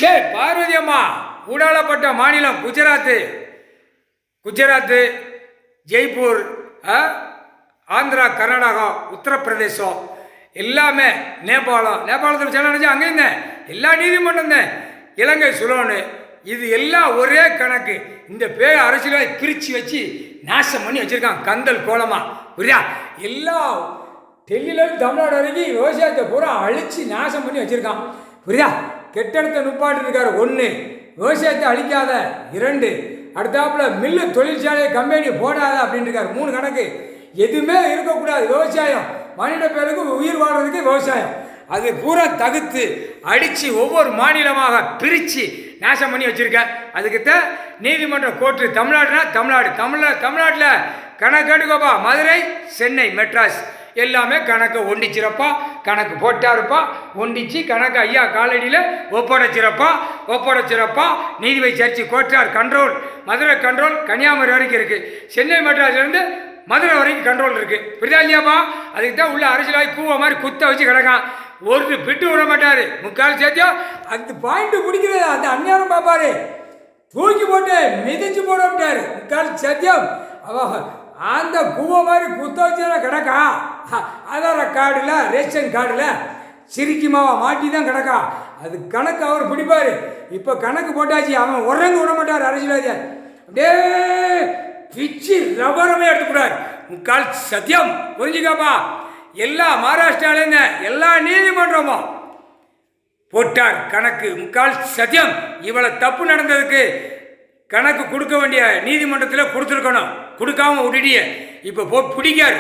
டே பார்வதி அம்மா, ஊடாளப்பட்ட மாநிலம் குஜராத்து, ஜெய்ப்பூர், ஆந்திரா, கர்நாடகா, உத்தரப்பிரதேசம் எல்லாமே, நேபாளத்தில் சென்னை அங்கே இருந்தேன். எல்லா நீதிமன்றம் தான். இலங்கை சுலோனு, இது எல்லாம் ஒரே கணக்கு. இந்த பேர் அரசியலை பிரித்து வச்சு நாசம் பண்ணி வச்சுருக்கான் கந்தல் கோலமா. புரியா? எல்லா டெல்லியிலேருந்து தமிழ்நாடு வரைக்கும் விவசாயத்தை பூரா அழித்து நாசம் பண்ணி வச்சுருக்கான். புரியா? கெட்டடத்தை நுப்பாட்டு இருக்காரு. 1, விவசாயத்தை அழிக்காத. 2, அடுத்தாப்புல மில்லு தொழிற்சாலை கம்பெனி போடாத அப்படின்னு இருக்காரு. 3 கணக்கு. எதுவுமே இருக்கக்கூடாது. விவசாயம் மனித பேருக்கு உயிர் வாழ்றதுக்கு விவசாயம். அது பூரா தகுத்து அடித்து ஒவ்வொரு மாநிலமாக பிரித்து நாசம் பண்ணி வச்சுருக்க. அதுக்குத்தான் நீதிமன்ற கோர்ட்டு. தமிழ்நாடுனா தமிழ்நாட்டில் கணக்கு எடுக்கப்பா. மதுரை, சென்னை, மெட்ராஸ் எல்லாமே கணக்கை ஒண்டிச்சிரப்பா. கணக்கு போட்டாருப்பா. ஒண்டிச்சு கணக்கு ஐயா காலடியில் ஒப்படைச்சிரப்பா. நீதிபதி சர்ச்சி கோர்ட்டார் கண்ட்ரோல். மதுரை கண்ட்ரோல் கன்னியாகுமரி வரைக்கும் இருக்குது. சென்னை மெட்ராஸ்லேருந்து மதுரை வரைக்கும் கண்ட்ரோல் இருக்குது. புரியுதா இல்லையாப்பா? அதுக்கு தான் உள்ள அரசியலாகி கூவ மாதிரி குத்த வச்சு கிடக்கான். ஒரு பிட்டு விட மாட்டார். 3/4 சேர்த்தியும் அந்த பாயிண்ட்டு பிடிக்கிறது அந்த அந்நியாரம் பார்ப்பாரு. தூக்கி போட்டு மிதிச்சு போட விட்டார். 3/4 சேர்த்தியம் அந்த கூவ மாதிரி குத்த வச்சு கிடக்கா. ஆதார கார்டில், ரேஷன் கார்டில் சிரிக்குமாவா மாட்டி தான் கிடக்கா. அது கணக்கு அவர் பிடிப்பார். இப்போ கணக்கு போட்டாச்சு. அவன் உறங்க விட மாட்டார் அரசியல்வாதியை. அப்படியே பிச்சு ரபரமே எடுத்துக்கூடாது. 3/4 சத்தியம். புரிஞ்சுக்காப்பா? எல்லா மகாராஷ்டிராலேருந்து எல்லா நீதிமன்றமும் போட்டார் கணக்கு. 3/4 சத்தியம். இவ்வளோ தப்பு நடந்ததுக்கு கணக்கு கொடுக்க வேண்டிய நீதிமன்றத்தில் கொடுத்துருக்கணும். கொடுக்காம விட்டுட்டிய. இப்போ பிடிக்காரு.